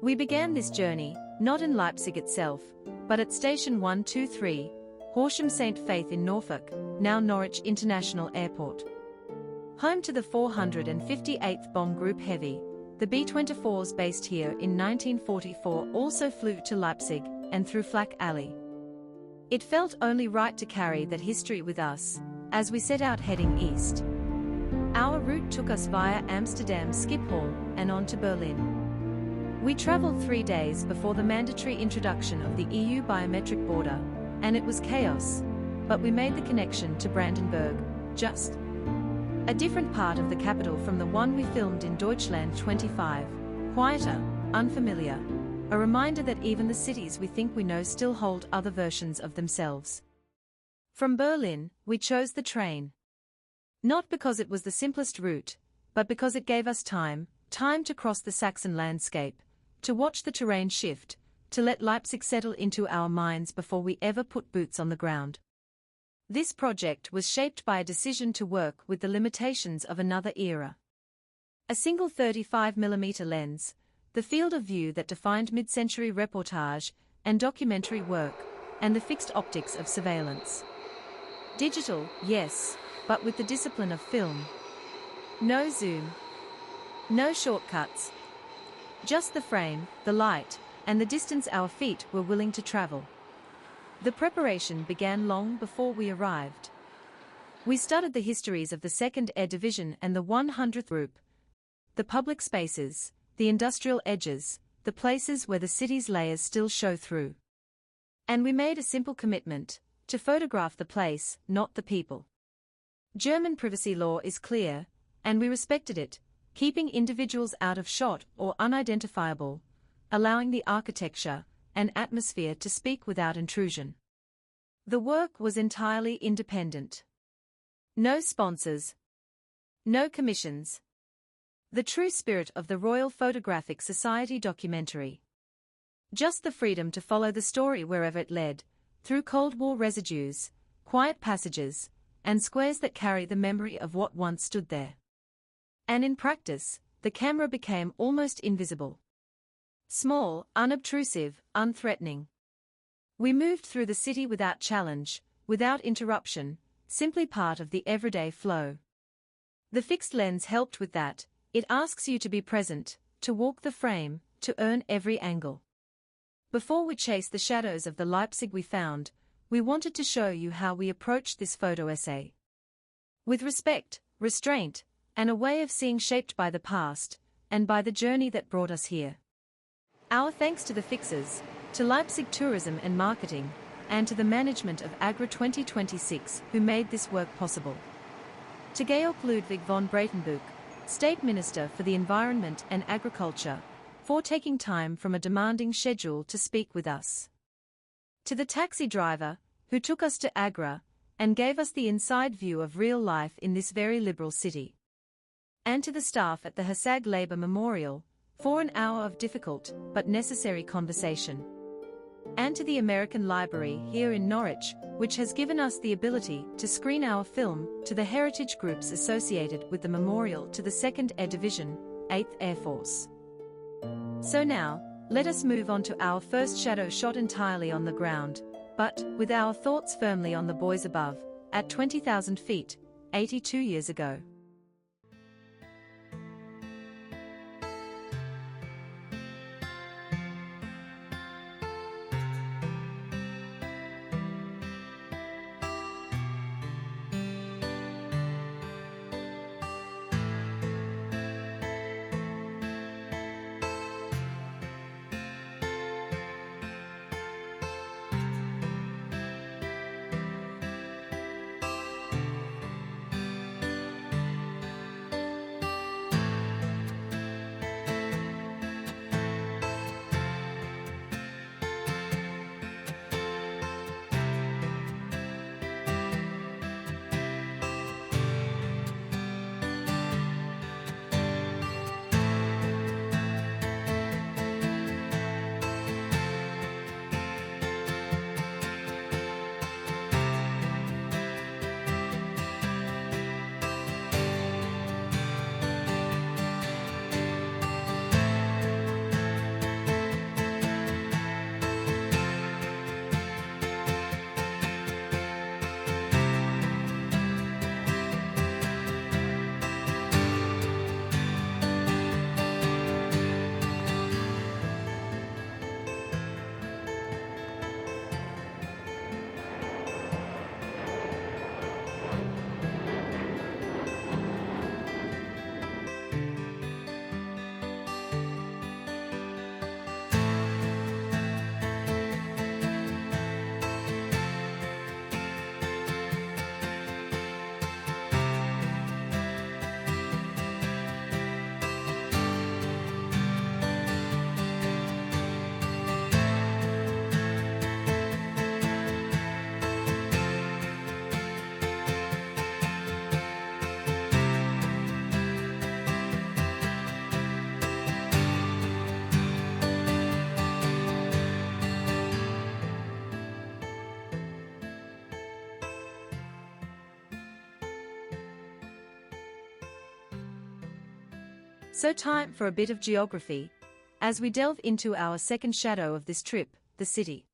We began this journey, not in Leipzig itself, but at Station 123, Horsham St. Faith in Norfolk, now Norwich International Airport. Home to the 458th Bomb Group Heavy, the B-24s based here in 1944 also flew to Leipzig and through Flak Alley. It felt only right to carry that history with us, as we set out heading east. Our route took us via Amsterdam Schiphol and on to Berlin. We traveled 3 days before the mandatory introduction of the EU biometric border, and it was chaos, but we made the connection to Brandenburg, just a different part of the capital from the one we filmed in Deutschland 25, quieter, unfamiliar, a reminder that even the cities we think we know still hold other versions of themselves. From Berlin, we chose the train. Not because it was the simplest route, but because it gave us time to cross the Saxon landscape, to watch the terrain shift, to let Leipzig settle into our minds before we ever put boots on the ground. This project was shaped by a decision to work with the limitations of another era. A single 35mm lens, the field of view that defined mid-century reportage and documentary work, and the fixed optics of surveillance. Digital, yes, but with the discipline of film. No zoom. No shortcuts. Just the frame, the light, and the distance our feet were willing to travel. The preparation began long before we arrived. We studied the histories of the 2nd Air Division and the 100th Group, the public spaces, the industrial edges, the places where the city's layers still show through. And we made a simple commitment, to photograph the place, not the people. German privacy law is clear, and we respected it, keeping individuals out of shot or unidentifiable, allowing the architecture and atmosphere to speak without intrusion. The work was entirely independent. No sponsors. No commissions. The true spirit of the Royal Photographic Society documentary. Just the freedom to follow the story wherever it led, through Cold War residues, quiet passages, and squares that carry the memory of what once stood there. And in practice, the camera became almost invisible. Small, unobtrusive, unthreatening. We moved through the city without challenge, without interruption, simply part of the everyday flow. The fixed lens helped with that. It asks you to be present, to walk the frame, to earn every angle. Before we chase the shadows of the Leipzig we found, we wanted to show you how we approached this photo essay. With respect, restraint, and a way of seeing shaped by the past, and by the journey that brought us here. Our thanks to the fixers, to Leipzig Tourism and Marketing, and to the management of Agra 2026 who made this work possible. To Georg Ludwig von Breitenbuch, State Minister for the Environment and Agriculture, for taking time from a demanding schedule to speak with us. To the taxi driver, who took us to Agra, and gave us the inside view of real life in this very liberal city. And to the staff at the Hasag Labour Memorial, for an hour of difficult but necessary conversation. And to the American Library here in Norwich, which has given us the ability to screen our film, to the heritage groups associated with the memorial to the 2nd Air Division, 8th Air Force. So now, let us move on to our first shadow shot entirely on the ground, but with our thoughts firmly on the boys above, at 20,000 feet, 82 years ago. So time for a bit of geography, as we delve into our second shadow of this trip, the city.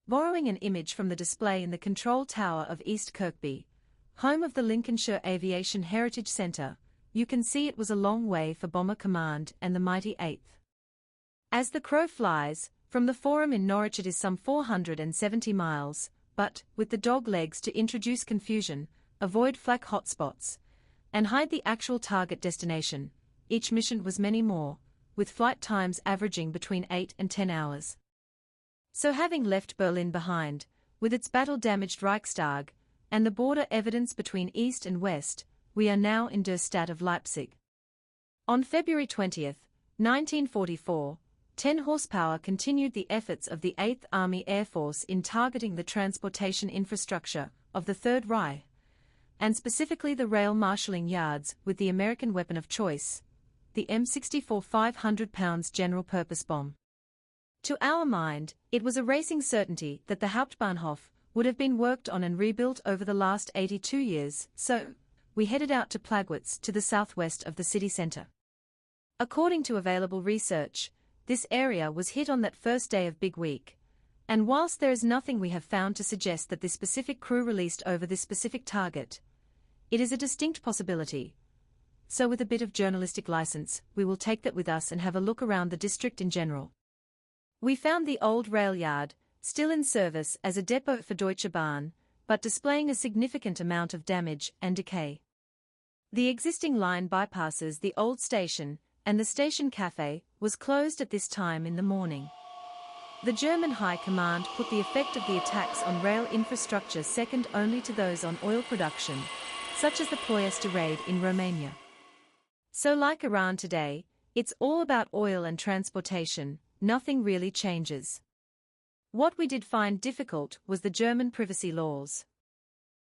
Borrowing an image from the display in the control tower of East Kirkby, home of the Lincolnshire Aviation Heritage Centre, you can see it was a long way for Bomber Command and the mighty 8th. As the crow flies, from the Forum in Norwich it is some 470 miles, but, with the dog legs to introduce confusion, avoid flak hotspots, and hide the actual target destination, each mission was many more, with flight times averaging between 8 and 10 hours. So having left Berlin behind, with its battle-damaged Reichstag, and the border evidence between East and West, we are now in der Stadt of Leipzig. On February 20, 1944, 10 horsepower continued the efforts of the 8th Army Air Force in targeting the transportation infrastructure of the Third Reich, and specifically the rail marshalling yards with the American weapon of choice, the M64 500-pound general-purpose bomb. To our mind, it was a racing certainty that the Hauptbahnhof would have been worked on and rebuilt over the last 82 years, so we headed out to Plagwitz to the southwest of the city centre. According to available research, this area was hit on that first day of Big Week, and whilst there is nothing we have found to suggest that this specific crew released over this specific target, it is a distinct possibility. So with a bit of journalistic license, we will take that with us and have a look around the district in general. We found the old rail yard, still in service as a depot for Deutsche Bahn, but displaying a significant amount of damage and decay. The existing line bypasses the old station, and the station cafe was closed at this time in the morning. The German High Command put the effect of the attacks on rail infrastructure second only to those on oil production, such as the Ploiesti raid in Romania. So like Iran today, it's all about oil and transportation, nothing really changes. What we did find difficult was the German privacy laws.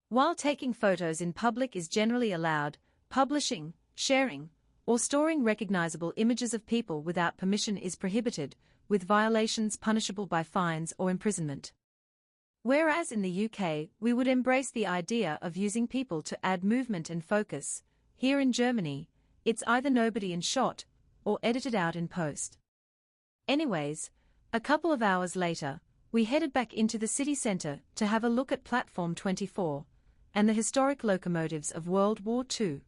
While taking photos in public is generally allowed, publishing, sharing, or storing recognizable images of people without permission is prohibited, with violations punishable by fines or imprisonment. Whereas in the UK, we would embrace the idea of using people to add movement and focus, here in Germany, it's either nobody in shot, or edited out in post. Anyways, a couple of hours later, we headed back into the city centre to have a look at Platform 24, and the historic locomotives of World War II.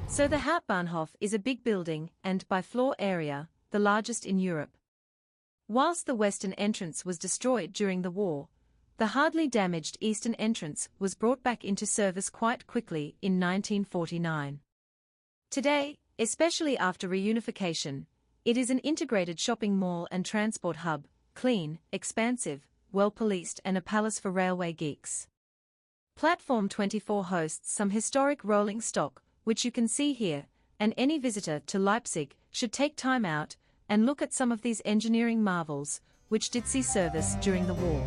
So the Hauptbahnhof is a big building and, by floor area, the largest in Europe. Whilst the western entrance was destroyed during the war, the hardly damaged eastern entrance was brought back into service quite quickly in 1949. Today, especially after reunification, it is an integrated shopping mall and transport hub, clean, expansive, well-policed and a palace for railway geeks. Platform 24 hosts some historic rolling stock, which you can see here, and any visitor to Leipzig should take time out and look at some of these engineering marvels, which did see service during the war.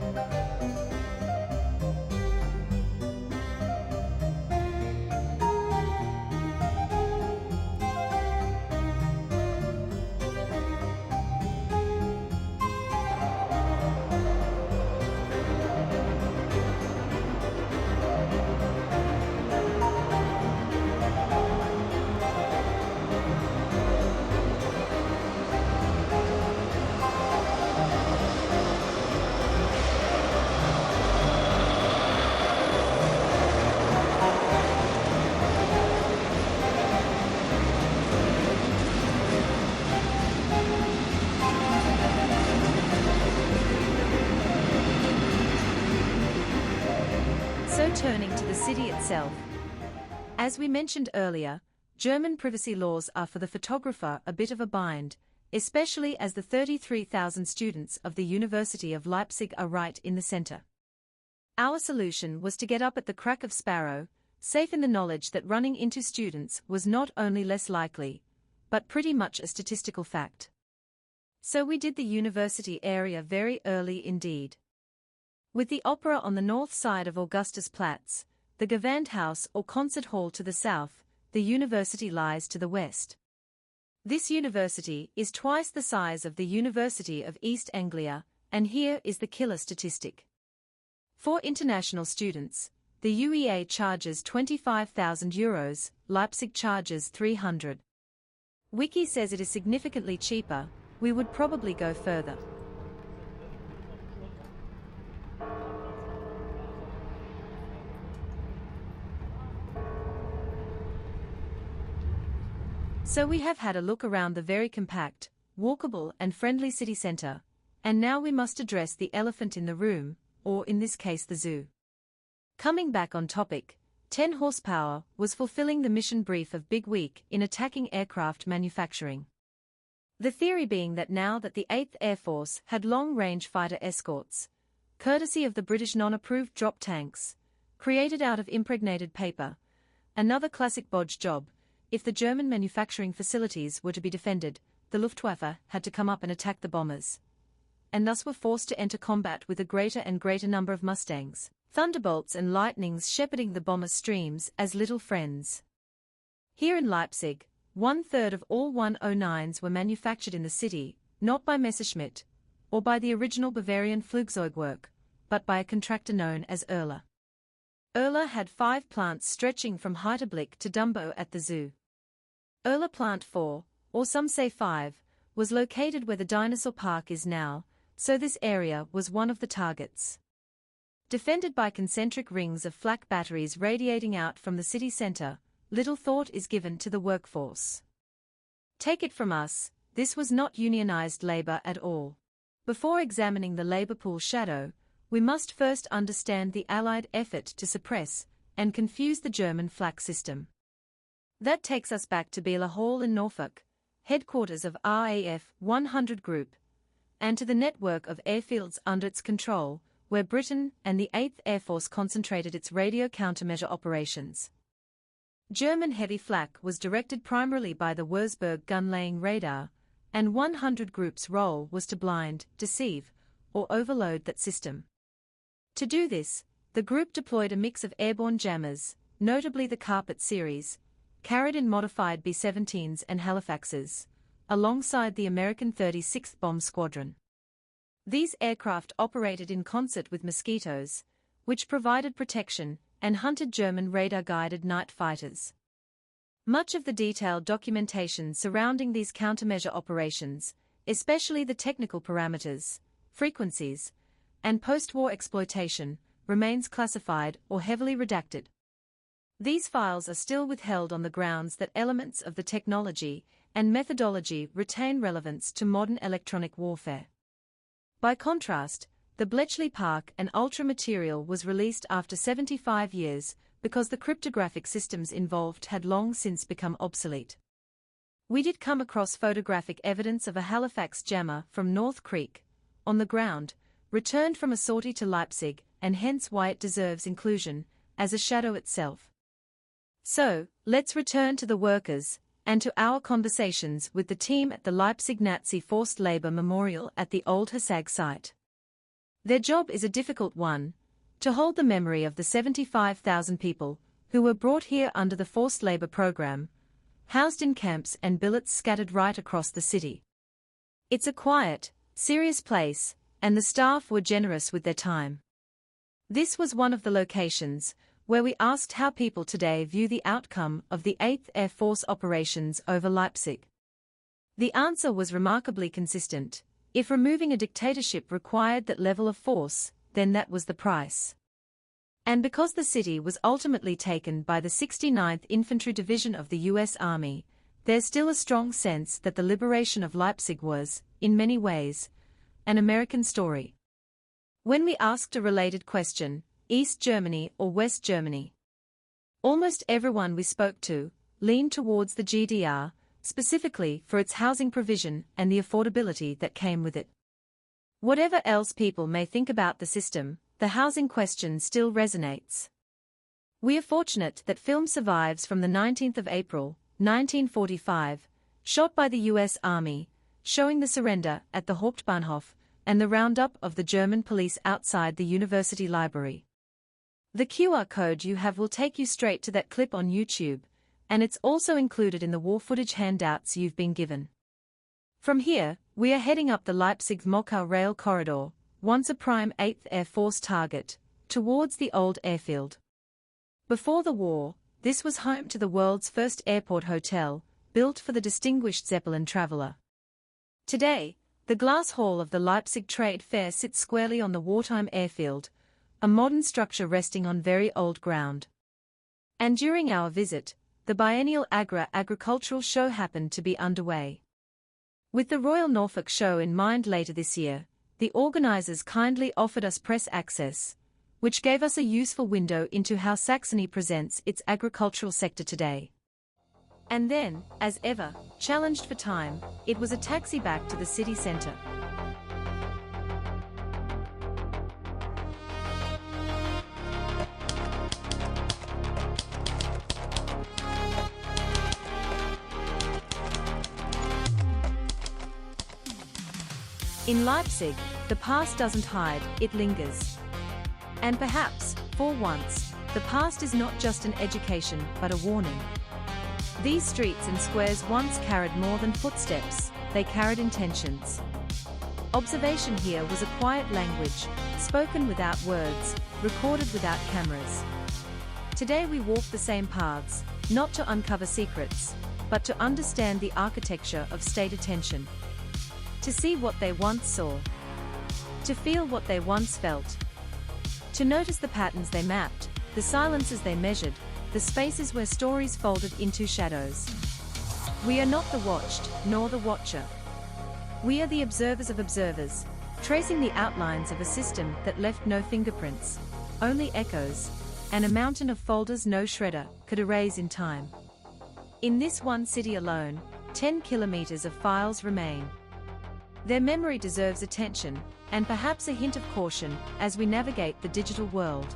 So turning to the city itself. As we mentioned earlier, German privacy laws are for the photographer a bit of a bind, especially as the 33,000 students of the University of Leipzig are right in the center. Our solution was to get up at the crack of Sparrow, safe in the knowledge that running into students was not only less likely, but pretty much a statistical fact. So we did the university area very early indeed. With the opera on the north side of Augustusplatz, the Gewandhaus or concert hall to the south, the university lies to the west. This university is twice the size of the University of East Anglia, and here is the killer statistic. For international students, the UEA charges €25,000, Leipzig charges 300. Wiki says it is significantly cheaper. We would probably go further. So we have had a look around the very compact, walkable and friendly city centre, and now we must address the elephant in the room, or in this case the zoo. Coming back on topic, 10 horsepower was fulfilling the mission brief of Big Week in attacking aircraft manufacturing. The theory being that now that the 8th Air Force had long-range fighter escorts, courtesy of the British non-approved drop tanks, created out of impregnated paper, another classic bodge job, if the German manufacturing facilities were to be defended, the Luftwaffe had to come up and attack the bombers, and thus were forced to enter combat with a greater and greater number of Mustangs, Thunderbolts and Lightnings shepherding the bomber streams as little friends. Here in Leipzig, 1/3 of all 109s were manufactured in the city, not by Messerschmitt, or by the original Bavarian Flugzeugwerk, but by a contractor known as Erler. Erler had 5 plants stretching from Heiterblick to Dumbo at the zoo. Erler Plant 4, or some say 5, was located where the dinosaur park is now, so this area was one of the targets. Defended by concentric rings of flak batteries radiating out from the city centre, little thought is given to the workforce. Take it from us, this was not unionised labour at all. Before examining the labour pool shadow, we must first understand the Allied effort to suppress and confuse the German flak system. That takes us back to Bela Hall in Norfolk, headquarters of RAF 100 Group, and to the network of airfields under its control, where Britain and the 8th Air Force concentrated its radio countermeasure operations. German heavy flak was directed primarily by the Wurzburg gun-laying radar, and 100 Group's role was to blind, deceive, or overload that system. To do this, the group deployed a mix of airborne jammers, notably the Carpet series, carried in modified B-17s and Halifaxes, alongside the American 36th Bomb Squadron. These aircraft operated in concert with Mosquitoes, which provided protection and hunted German radar-guided night fighters. Much of the detailed documentation surrounding these countermeasure operations, especially the technical parameters, frequencies, and post-war exploitation, remains classified or heavily redacted. These files are still withheld on the grounds that elements of the technology and methodology retain relevance to modern electronic warfare. By contrast, the Bletchley Park and Ultra material was released after 75 years because the cryptographic systems involved had long since become obsolete. We did come across photographic evidence of a Halifax jammer from North Creek, on the ground, returned from a sortie to Leipzig, and hence why it deserves inclusion, as a shadow itself. So, let's return to the workers, and to our conversations with the team at the Leipzig Nazi Forced Labour Memorial at the Old Hasag site. Their job is a difficult one, to hold the memory of the 75,000 people who were brought here under the forced labour program, housed in camps and billets scattered right across the city. It's a quiet, serious place, and the staff were generous with their time. This was one of the locations where we asked how people today view the outcome of the 8th Air Force operations over Leipzig. The answer was remarkably consistent. If removing a dictatorship required that level of force, then that was the price. And because the city was ultimately taken by the 69th Infantry Division of the U.S. Army, there's still a strong sense that the liberation of Leipzig was, in many ways, an American story. When we asked a related question, East Germany or West Germany, almost everyone we spoke to leaned towards the GDR, specifically for its housing provision and the affordability that came with it. Whatever else people may think about the system, the housing question still resonates. We are fortunate that film survives from the 19th of April, 1945, shot by the U.S. Army, showing the surrender at the Hauptbahnhof and the roundup of the German police outside the university library. The QR code you have will take you straight to that clip on YouTube, and it's also included in the war footage handouts you've been given. From here, we are heading up the Leipzig-Mockau rail corridor, once a prime 8th Air Force target, towards the old airfield. Before the war, this was home to the world's first airport hotel, built for the distinguished Zeppelin traveler. Today, the glass hall of the Leipzig Trade Fair sits squarely on the wartime airfield, a modern structure resting on very old ground. And during our visit, the biennial agricultural show happened to be underway. With the Royal Norfolk Show in mind later this year, the organizers kindly offered us press access, which gave us a useful window into how Saxony presents its agricultural sector today. And then, as ever, challenged for time, it was a taxi back to the city center. In Leipzig, the past doesn't hide, it lingers. And perhaps, for once, the past is not just an education but a warning. These streets and squares once carried more than footsteps, they carried intentions. Observation here was a quiet language, spoken without words, recorded without cameras. Today we walk the same paths, not to uncover secrets, but to understand the architecture of state attention. To see what they once saw. To feel what they once felt. To notice the patterns they mapped, the silences they measured, the spaces where stories folded into shadows. We are not the watched, nor the watcher. We are the observers of observers, tracing the outlines of a system that left no fingerprints, only echoes, and a mountain of folders no shredder could erase in time. In this one city alone, 10 kilometers of files remain. Their memory deserves attention, and perhaps a hint of caution, as we navigate the digital world.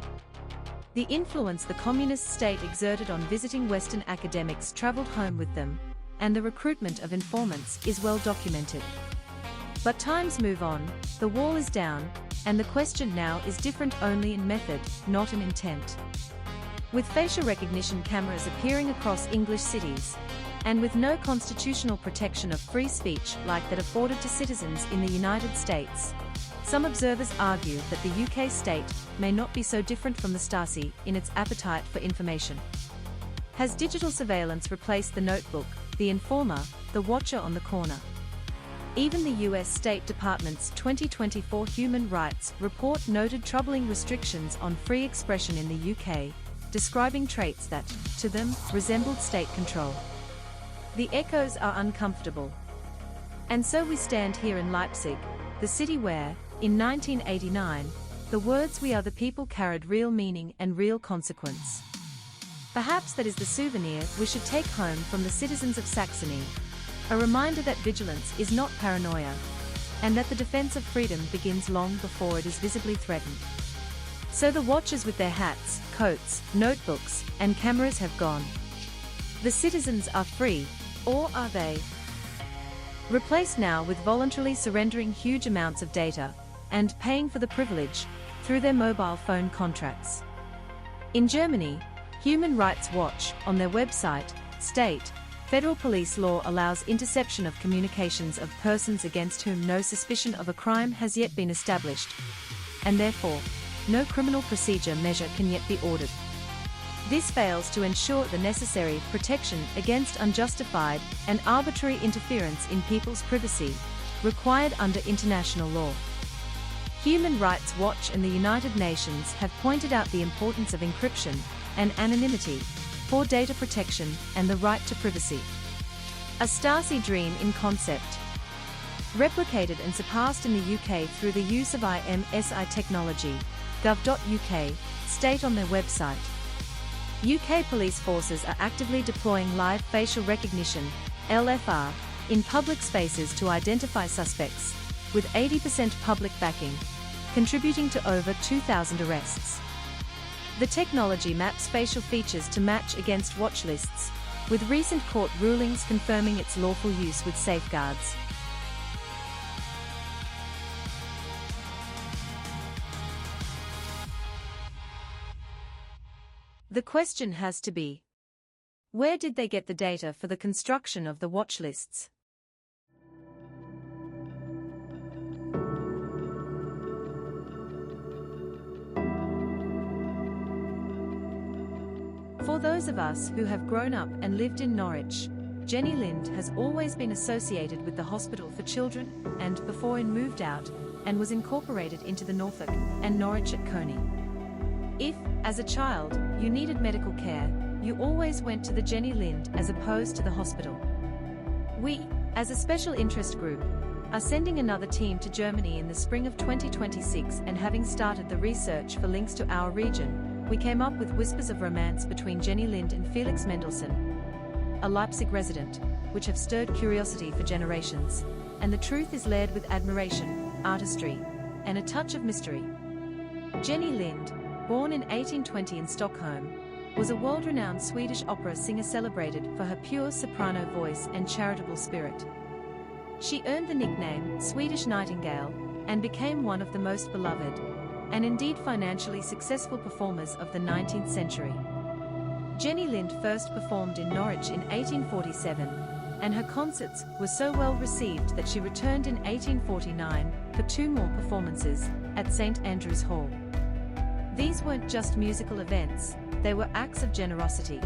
The influence the communist state exerted on visiting Western academics traveled home with them, and the recruitment of informants is well documented. But times move on, the wall is down, and the question now is different only in method, not in intent. With facial recognition cameras appearing across English cities, and with no constitutional protection of free speech like that afforded to citizens in the United States, some observers argue that the UK state may not be so different from the Stasi in its appetite for information. Has digital surveillance replaced the notebook, the informer, the watcher on the corner? Even the US State Department's 2024 Human Rights Report noted troubling restrictions on free expression in the UK, describing traits that, to them, resembled state control. The echoes are uncomfortable. And so we stand here in Leipzig, the city where, in 1989, the words "we are the people" carried real meaning and real consequence. Perhaps that is the souvenir we should take home from the citizens of Saxony, a reminder that vigilance is not paranoia, and that the defense of freedom begins long before it is visibly threatened. So the watchers with their hats, coats, notebooks, and cameras have gone. The citizens are free, or are they? Replaced now with voluntarily surrendering huge amounts of data, and paying for the privilege, through their mobile phone contracts. In Germany, Human Rights Watch, on their website, state, federal police law allows interception of communications of persons against whom no suspicion of a crime has yet been established, and therefore, no criminal procedure measure can yet be ordered. This fails to ensure the necessary protection against unjustified and arbitrary interference in people's privacy, required under international law. Human Rights Watch and the United Nations have pointed out the importance of encryption and anonymity for data protection and the right to privacy. A Stasi dream in concept. Replicated and surpassed in the UK through the use of IMSI technology, gov.uk, state on their website. UK police forces are actively deploying live facial recognition, LFR, in public spaces to identify suspects, with 80% public backing, contributing to over 2,000 arrests. The technology maps facial features to match against watch lists, with recent court rulings confirming its lawful use with safeguards. The question has to be, Where did they get the data for the construction of the watch lists? For those of us who have grown up and lived in Norwich, Jenny Lind has always been associated with the Hospital for Children, and before it moved out, and was incorporated into the Norfolk and Norwich at Coney. If, as a child, you needed medical care, you always went to the Jenny Lind as opposed to the hospital. We, as a special interest group, are sending another team to Germany in the spring of 2026, and having started the research for links to our region, we came up with whispers of romance between Jenny Lind and Felix Mendelssohn, a Leipzig resident, which have stirred curiosity for generations, and the truth is layered with admiration, artistry, and a touch of mystery. Jenny Lind, born in 1820 in Stockholm, was a world-renowned Swedish opera singer celebrated for her pure soprano voice and charitable spirit. She earned the nickname Swedish Nightingale and became one of the most beloved, and indeed financially successful performers of the 19th century. Jenny Lind first performed in Norwich in 1847, and her concerts were so well received that she returned in 1849 for 2 more performances at St. Andrew's Hall. These weren't just musical events, they were acts of generosity.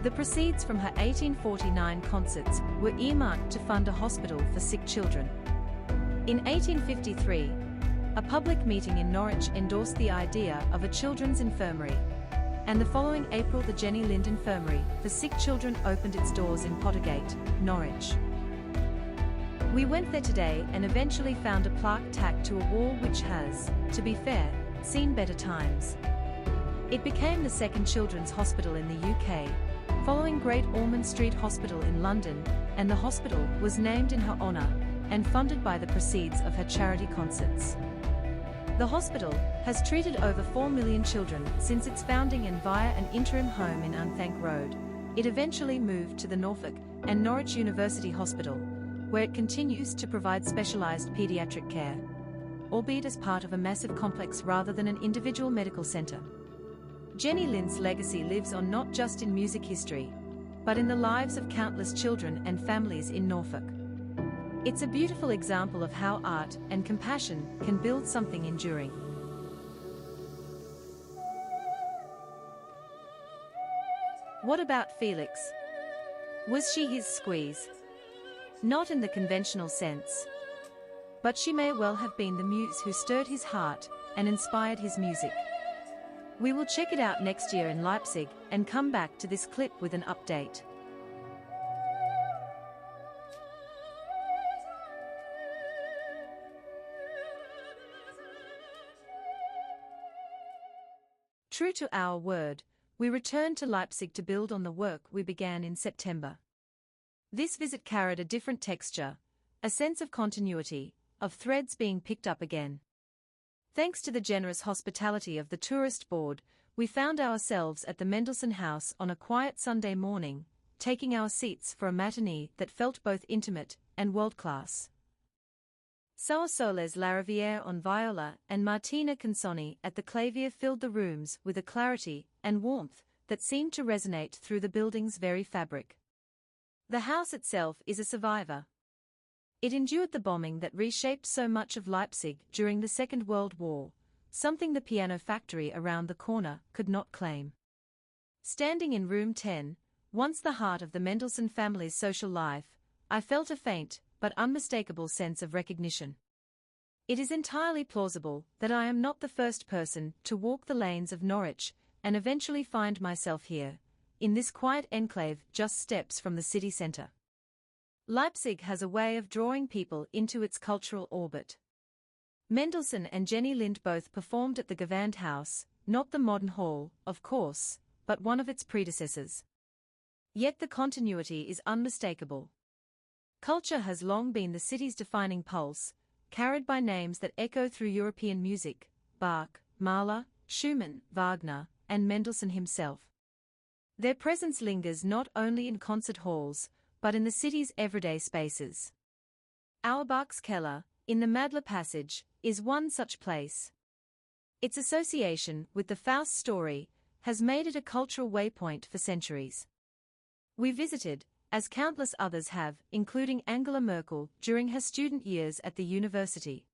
The proceeds from her 1849 concerts were earmarked to fund a hospital for sick children. In 1853, a public meeting in Norwich endorsed the idea of a children's infirmary, and the following April the Jenny Lind Infirmary for sick children opened its doors in Pottergate, Norwich. We went there today and eventually found a plaque tacked to a wall which has, to be fair, seen better times. It became the second children's hospital in the UK, following Great Ormond Street Hospital in London, and the hospital was named in her honour and funded by the proceeds of her charity concerts. The hospital has treated over 4 million children since its founding, and via an interim home in Unthank Road, it eventually moved to the Norfolk and Norwich University Hospital, where it continues to provide specialised paediatric care, albeit as part of a massive complex rather than an individual medical centre. Jenny Lind's legacy lives on not just in music history, but in the lives of countless children and families in Norfolk. It's a beautiful example of how art and compassion can build something enduring. What about Felix? Was she his squeeze? Not in the conventional sense. But she may well have been the muse who stirred his heart and inspired his music. We will check it out next year in Leipzig and come back to this clip with an update. True to our word, we returned to Leipzig to build on the work we began in September. This visit carried a different texture, a sense of continuity, of threads being picked up again. Thanks to the generous hospitality of the tourist board, we found ourselves at the Mendelssohn House on a quiet Sunday morning, taking our seats for a matinee that felt both intimate and world-class. Sao Soles Lariviere on viola and Martina Consoni at the clavier filled the rooms with a clarity and warmth that seemed to resonate through the building's very fabric. The house itself is a survivor. It endured the bombing that reshaped so much of Leipzig during the Second World War, something the piano factory around the corner could not claim. Standing in room 10, once the heart of the Mendelssohn family's social life, I felt a faint but unmistakable sense of recognition. It is entirely plausible that I am not the first person to walk the lanes of Norwich and eventually find myself here, in this quiet enclave just steps from the city centre. Leipzig has a way of drawing people into its cultural orbit. Mendelssohn and Jenny Lind both performed at the Gewandhaus, not the modern hall, of course, but one of its predecessors. Yet the continuity is unmistakable. Culture has long been the city's defining pulse, carried by names that echo through European music: Bach, Mahler, Schumann, Wagner, and Mendelssohn himself. Their presence lingers not only in concert halls, but in the city's everyday spaces. Auerbach's Keller, in the Madler Passage, is one such place. Its association with the Faust story has made it a cultural waypoint for centuries. We visited, as countless others have, including Angela Merkel, during her student years at the university.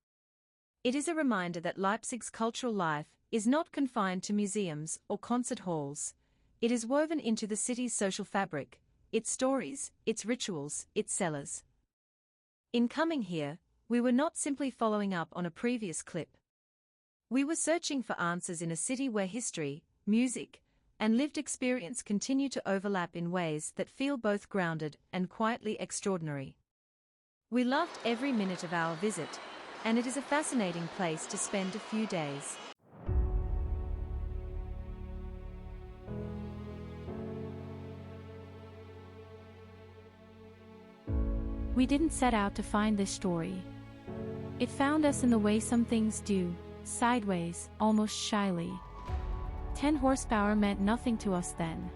It is a reminder that Leipzig's cultural life is not confined to museums or concert halls. It is woven into the city's social fabric, its stories, its rituals, its cellars. In coming here, we were not simply following up on a previous clip. We were searching for answers in a city where history, music, and lived experience continue to overlap in ways that feel both grounded and quietly extraordinary. We loved every minute of our visit, and it is a fascinating place to spend a few days. We didn't set out to find this story. It found us in the way some things do, sideways, almost shyly. 10 horsepower meant nothing to us then.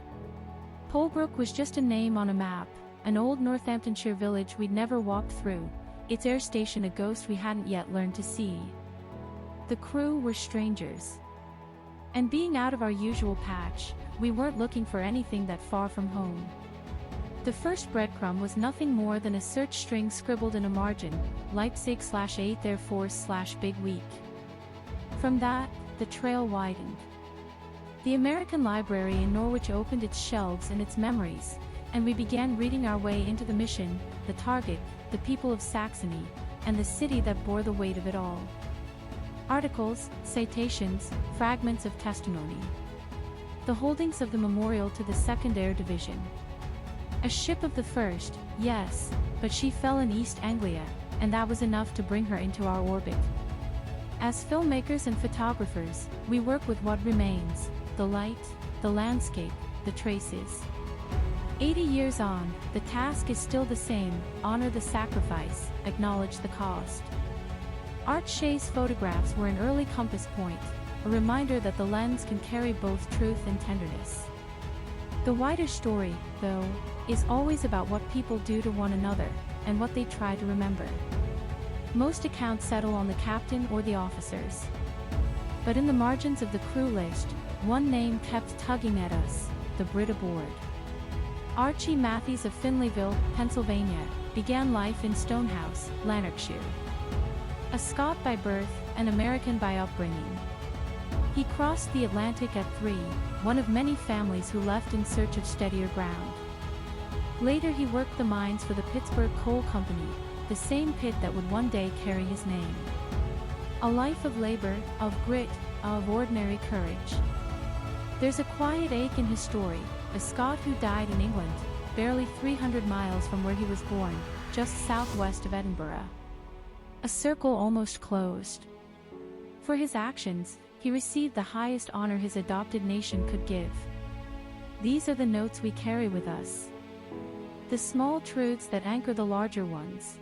Polbrook was just a name on a map, an old Northamptonshire village we'd never walked through, its air station a ghost we hadn't yet learned to see. The crew were strangers. And being out of our usual patch, we weren't looking for anything that far from home. The first breadcrumb was nothing more than a search string scribbled in a margin, Leipzig/8th Air Force/Big Week. From that, the trail widened. The American Library in Norwich opened its shelves and its memories, and we began reading our way into the mission, the target, the people of Saxony, and the city that bore the weight of it all. Articles, citations, fragments of testimony. The holdings of the memorial to the 2nd Air Division. A ship of the 1st, yes, but she fell in East Anglia, and that was enough to bring her into our orbit. As filmmakers and photographers, we work with what remains, the light, the landscape, the traces. 80 years on, the task is still the same: honor the sacrifice, acknowledge the cost. Art Shea's photographs were an early compass point, a reminder that the lens can carry both truth and tenderness. The wider story, though, is always about what people do to one another, and what they try to remember. Most accounts settle on the captain or the officers. But in the margins of the crew list, one name kept tugging at us: the Brit aboard. Archie Matthews of Finleyville, Pennsylvania, began life in Stonehouse, Lanarkshire. A Scot by birth, an American by upbringing. He crossed the Atlantic at 3, one of many families who left in search of steadier ground. Later he worked the mines for the Pittsburgh Coal Company, the same pit that would one day carry his name. A life of labor, of grit, of ordinary courage. There's a quiet ache in his story, a Scot who died in England, barely 300 miles from where he was born, just southwest of Edinburgh. A circle almost closed. For his actions, he received the highest honor his adopted nation could give. These are the notes we carry with us. The small truths that anchor the larger ones.